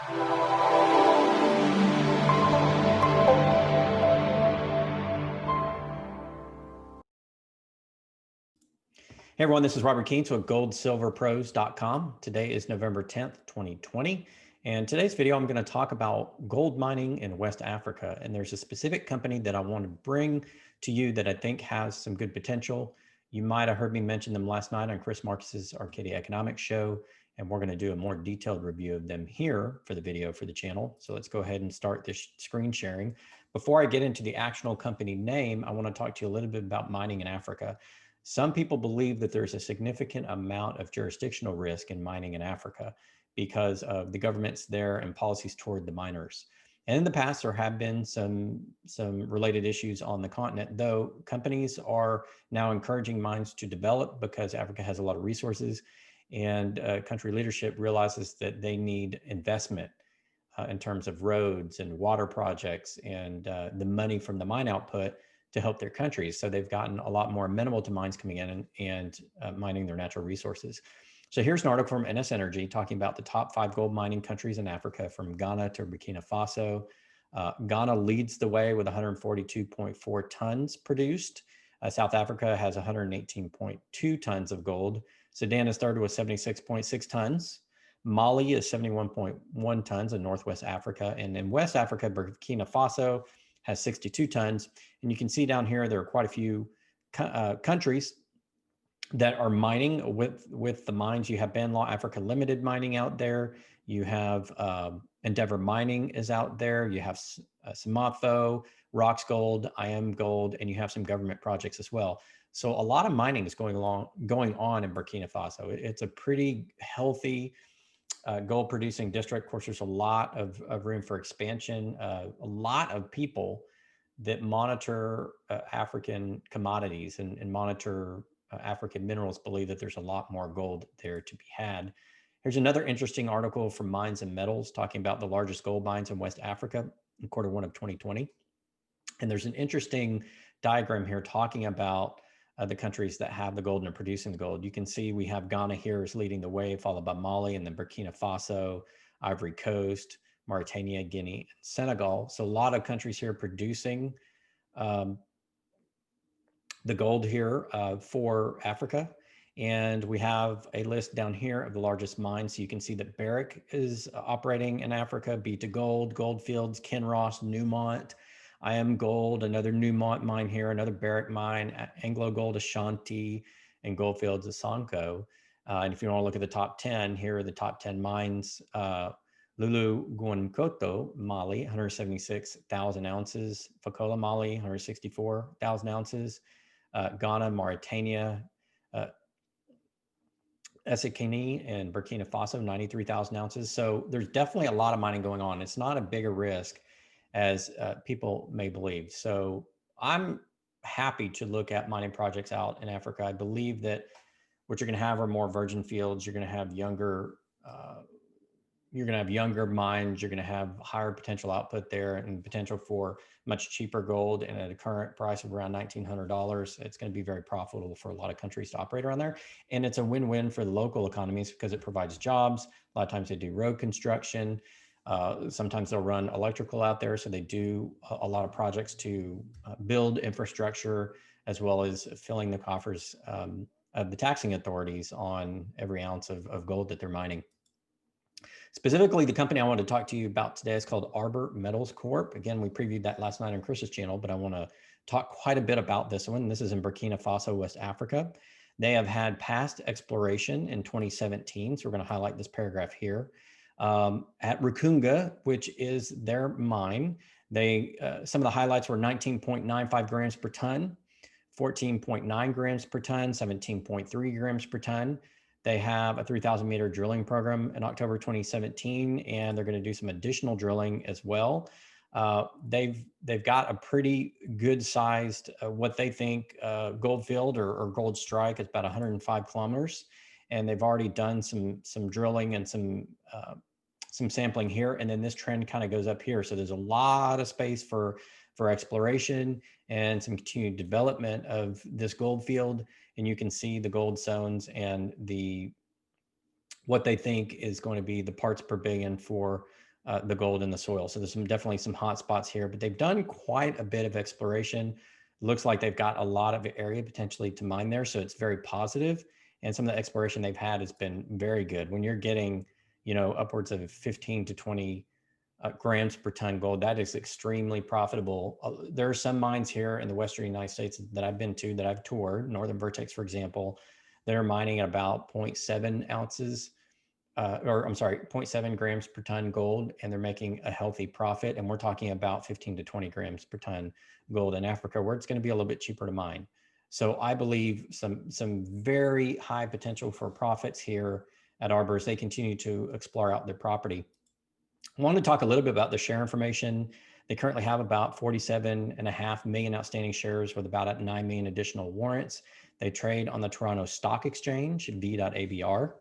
Hey everyone, this is Robert Keens with goldsilverpros.com. Today is November 10th, 2020. And today's video, I'm going to talk about gold mining in West Africa. And there's a specific company that I want to bring to you that I think has some good potential. You might have heard me mention them last night on Chris Marcus's Arcadia Economics show. And we're going to do a more detailed review of them here for the video for the channel. So let's go ahead and start this screen sharing. Before I get into the actual company name, I want to talk to you a little bit about mining in Africa. Some people believe that there's a significant amount of jurisdictional risk in mining in Africa because of the governments there and policies toward the miners. And in the past, there have been some related issues on the continent, though companies are now encouraging mines to develop because Africa has a lot of resources, and country leadership realizes that they need investment in terms of roads and water projects and the money from the mine output to help their countries. So they've gotten a lot more amenable to mines coming in and mining their natural resources. So here's an article from NS Energy talking about the top 5 gold mining countries in Africa, from Ghana to Burkina Faso. Ghana leads the way with 142.4 tons produced. South Africa has 118.2 tons of gold. Sudan is third with 76.6 tons. Mali is 71.1 tons in Northwest Africa. And in West Africa, Burkina Faso has 62 tons. And you can see down here, there are quite a few countries that are mining with the mines. You have Banlaw Africa Limited mining out there. You have Endeavor Mining is out there. You have Samatho, Rocks Gold, IM Gold, and you have some government projects as well. So a lot of mining is going on in Burkina Faso. It's a pretty healthy gold producing district. Of course, there's a lot of room for expansion. A lot of people that monitor African commodities and monitor African minerals believe that there's a lot more gold there to be had. Here's another interesting article from Mines and Metals talking about the largest gold mines in West Africa in Q1 of 2020. And there's an interesting diagram here talking about the countries that have the gold and are producing the gold. You can see we have Ghana here is leading the way, followed by Mali, and then Burkina Faso, Ivory Coast, Mauritania, Guinea, and Senegal. So a lot of countries here producing the gold here for Africa. And we have a list down here of the largest mines. So you can see that Barrick is operating in Africa, B2Gold, Goldfields, Kinross, Newmont, IM Gold, another Newmont mine here, another Barrick mine, Anglo Gold, Ashanti, and Goldfields, Asanko. And if you want to look at the top 10, here are the top 10 mines. Lulu Guankoto, Mali, 176,000 ounces. Fekola, Mali, 164,000 ounces. Ghana, Mauritania, Essekini, and Burkina Faso, 93,000 ounces. So there's definitely a lot of mining going on. It's not a bigger risk as people may believe. So I'm happy to look at mining projects out in Africa. I believe that what you're going to have are more virgin fields. You're going to have younger mines. You're going to have higher potential output there and potential for much cheaper gold. And at a current price of around $1,900, it's going to be very profitable for a lot of countries to operate around there. And it's a win-win for the local economies because it provides jobs. A lot of times they do road construction. Sometimes they'll run electrical out there. So they do a lot of projects to build infrastructure, as well as filling the coffers of the taxing authorities on every ounce of gold that they're mining. Specifically, the company I want to talk to you about today is called Arbor Metals Corp. Again, we previewed that last night on Chris's channel, but I want to talk quite a bit about this one. This is in Burkina Faso, West Africa. They have had past exploration in 2017. So we're going to highlight this paragraph here. At Rukunga, which is their mine, some of the highlights were 19.95 grams per ton, 14.9 grams per ton, 17.3 grams per ton. They have a 3,000 meter drilling program in October 2017, and they're going to do some additional drilling as well. They've got a pretty good sized, what they think gold field or gold strike. It's about 105 kilometers, and they've already done some drilling and some sampling here. And then this trend kind of goes up here. So there's a lot of space for exploration and some continued development of this gold field. And you can see the gold zones and what they think is going to be the parts per billion for the gold in the soil. So there's definitely some hot spots here, but they've done quite a bit of exploration. Looks like they've got a lot of area potentially to mine there. So it's very positive. And some of the exploration they've had has been very good. When you're getting, upwards of 15 to 20 grams per ton gold, that is extremely profitable. There are some mines here in the Western United States that I've been to, that I've toured, Northern Vertex, for example, that are mining at about 0.7 ounces or I'm sorry, 0.7 grams per ton gold, and they're making a healthy profit. And we're talking about 15 to 20 grams per ton gold in Africa, where it's going to be a little bit cheaper to mine. So I believe some very high potential for profits here at Arbor as they continue to explore out their property. I want to talk a little bit about the share information. They currently have about 47.5 million outstanding shares with about 9 million additional warrants. They trade on the Toronto Stock Exchange, V.ABR.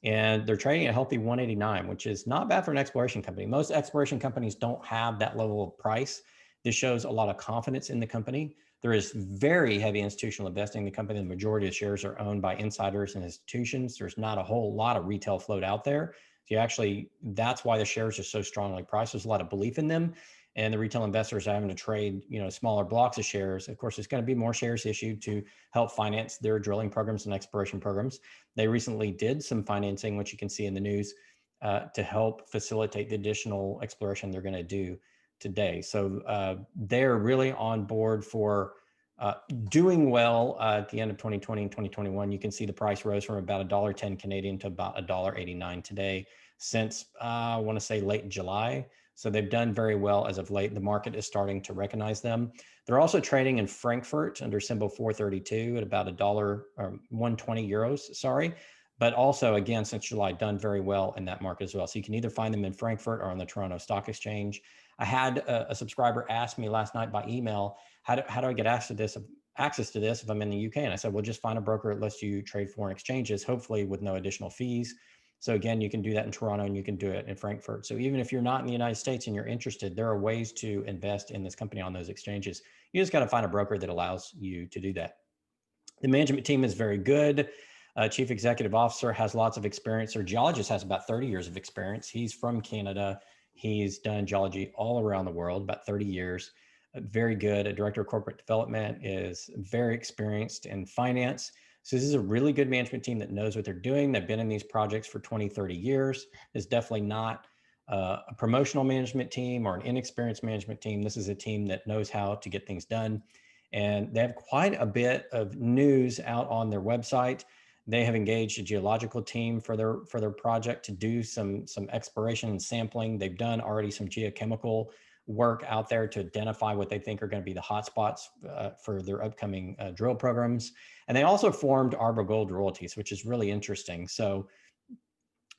And they're trading at a healthy 189, which is not bad for an exploration company. Most exploration companies don't have that level of price. This shows a lot of confidence in the company. There is very heavy institutional investing in the company. The majority of shares are owned by insiders and institutions. There's not a whole lot of retail float out there. So that's why the shares are so strongly priced. There's a lot of belief in them. And the retail investors are having to trade, smaller blocks of shares. Of course, there's going to be more shares issued to help finance their drilling programs and exploration programs. They recently did some financing, which you can see in the news, to help facilitate the additional exploration they're going to do today. So they're really on board for doing well at the end of 2020 and 2021. You can see the price rose from about $1.10 Canadian to about $1.89 today since I want to say late July. So they've done very well as of late. The market is starting to recognize them. They're also trading in Frankfurt under symbol 432 at about $1 or 120 euros, sorry. But also, again, since July, done very well in that market as well. So you can either find them in Frankfurt or on the Toronto Stock Exchange. I had a subscriber ask me last night by email, how do I get access to this if I'm in the UK? And I said, well, just find a broker that lets you trade foreign exchanges, hopefully with no additional fees. So again, you can do that in Toronto and you can do it in Frankfurt. So even if you're not in the United States and you're interested, there are ways to invest in this company on those exchanges. You just got to find a broker that allows you to do that. The management team is very good. Chief Executive Officer has lots of experience. Their geologist has about 30 years of experience. He's from Canada. He's done geology all around the world, about 30 years. Very good. A director of corporate development is very experienced in finance. So this is a really good management team that knows what they're doing. They've been in these projects for 20, 30 years. It's definitely not a promotional management team or an inexperienced management team. This is a team that knows how to get things done. And they have quite a bit of news out on their website. They have engaged a geological team for their project to do some exploration and sampling. They've done already some geochemical work out there to identify what they think are going to be the hotspots for their upcoming drill programs. And they also formed Arbor Gold Royalties, which is really interesting. So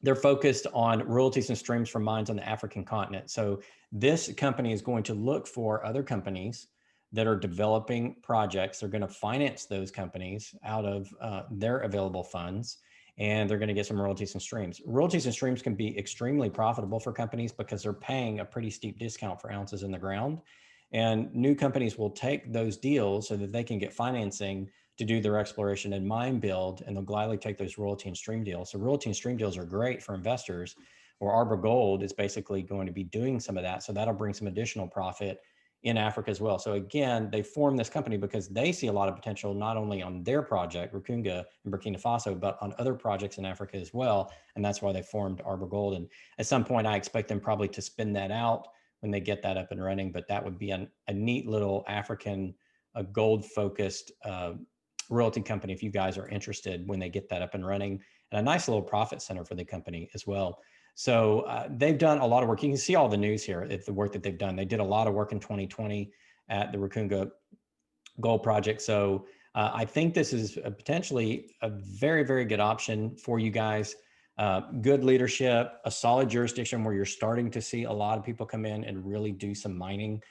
they're focused on royalties and streams from mines on the African continent. So this company is going to look for other companies that are developing projects. They're going to finance those companies out of their available funds, and they're going to get some royalties and streams. Royalties and streams can be extremely profitable for companies because they're paying a pretty steep discount for ounces in the ground. And new companies will take those deals so that they can get financing to do their exploration and mine build, and they'll gladly take those royalty and stream deals. So royalty and stream deals are great for investors, where Arbor Gold is basically going to be doing some of that. So that'll bring some additional profit in Africa as well. So again, they formed this company because they see a lot of potential, not only on their project, Rukunga in Burkina Faso, but on other projects in Africa as well. And that's why they formed Arbor Gold. And at some point, I expect them probably to spin that out when they get that up and running. But that would be a neat little African gold-focused royalty company if you guys are interested when they get that up and running, and a nice little profit center for the company as well. So they've done a lot of work. You can see all the news here, the work that they've done. They did a lot of work in 2020 at the Rukunga Gold Project. So I think this is potentially a very, very good option for you guys. Good leadership, a solid jurisdiction where you're starting to see a lot of people come in and really do some mining.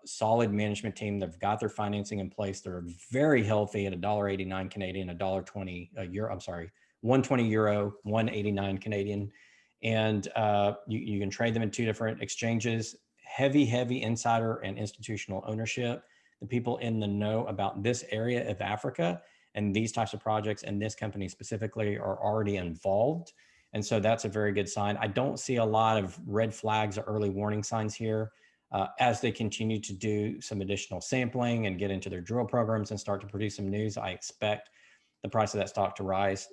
Solid management team. They've got their financing in place. They're very healthy at $1.89 Canadian, $1.20 euro. I'm sorry, 120 euro, 189 Canadian. And you can trade them in two different exchanges. Heavy insider and institutional ownership. The people in the know about this area of Africa and these types of projects and this company specifically are already involved. And so that's a very good sign. I don't see a lot of red flags or early warning signs here. As they continue to do some additional sampling and get into their drill programs and start to produce some news, I expect the price of that stock to rise.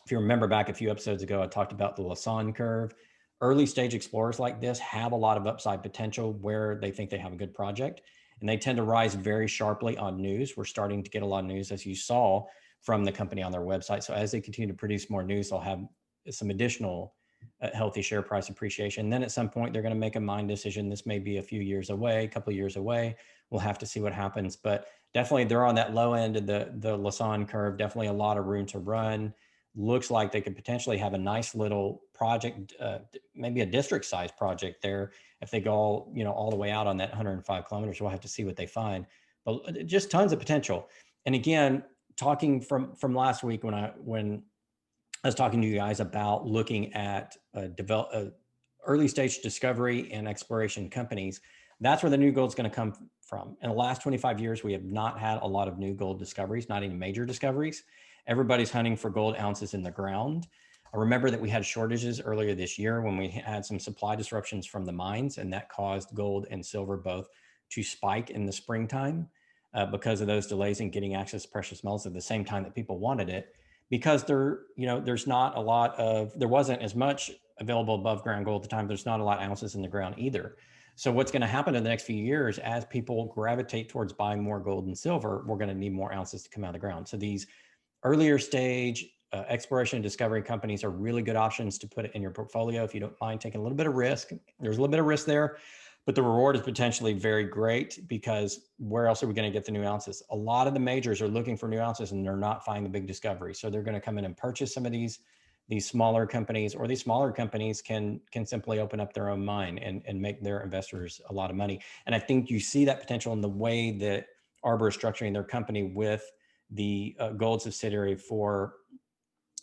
If you remember back a few episodes ago, I talked about the Lassonde curve. Early stage explorers like this have a lot of upside potential where they think they have a good project, and they tend to rise very sharply on news. We're starting to get a lot of news, as you saw, from the company on their website. So as they continue to produce more news, they'll have some additional healthy share price appreciation. Then at some point, they're going to make a mind decision. This may be a few years away, a couple of years away. We'll have to see what happens. But definitely, they're on that low end of the Lassonde curve. Definitely a lot of room to run. Looks like they could potentially have a nice little project, maybe a district-sized project there if they go all the way out on that 105 kilometers. We'll have to see what they find. But just tons of potential. And again, talking from last week when I was talking to you guys about looking at early stage discovery and exploration companies, that's where the new gold is going to come from. In the last 25 years, we have not had a lot of new gold discoveries, not any major discoveries. Everybody's hunting for gold ounces in the ground. I remember that we had shortages earlier this year when we had some supply disruptions from the mines, and that caused gold and silver both to spike in the springtime because of those delays in getting access to precious metals at the same time that people wanted it. Because there wasn't as much available above ground gold at the time. There's not a lot of ounces in the ground either. So what's going to happen in the next few years, as people gravitate towards buying more gold and silver, we're going to need more ounces to come out of the ground. So these earlier stage exploration and discovery companies are really good options to put it in your portfolio if you don't mind taking a little bit of risk. There's a little bit of risk there, but the reward is potentially very great, because where else are we going to get the new ounces? A lot of the majors are looking for new ounces and they're not finding the big discovery. So they're going to come in and purchase some of these smaller companies, or these smaller companies can simply open up their own mine and make their investors a lot of money. And I think you see that potential in the way that Arbor is structuring their company with the gold subsidiary for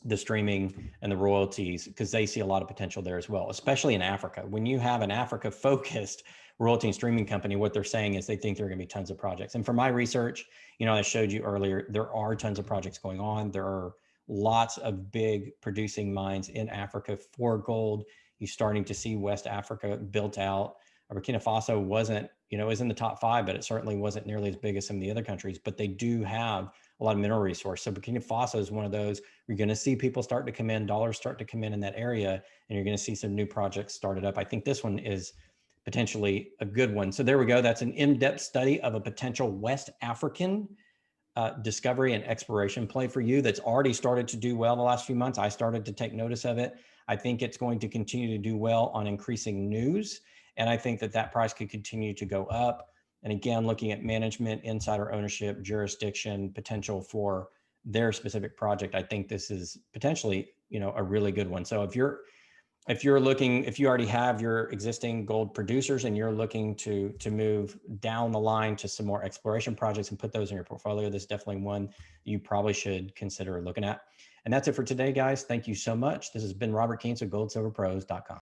the streaming and the royalties, because they see a lot of potential there as well, especially in Africa. When you have an Africa focused royalty and streaming company, what they're saying is they think there are going to be tons of projects. And from my research, I showed you earlier, there are tons of projects going on. There are lots of big producing mines in Africa for gold. You're starting to see West Africa built out. Burkina Faso wasn't, it was in the top 5, but it certainly wasn't nearly as big as some of the other countries, but they do have a lot of mineral resource. So Burkina Faso is one of those, you're going to see people start to come in, dollars start to come in that area, and you're going to see some new projects started up. I think this one is potentially a good one. So there we go. That's an in-depth study of a potential West African discovery and exploration play for you that's already started to do well the last few months. I started to take notice of it. I think it's going to continue to do well on increasing news. And I think that price could continue to go up. And again, looking at management, insider ownership, jurisdiction, potential for their specific project, I think this is potentially, a really good one. So if you already have your existing gold producers and you're looking to move down the line to some more exploration projects and put those in your portfolio, this is definitely one you probably should consider looking at. And that's it for today, guys. Thank you so much. This has been Robert Keens of goldsilverpros.com.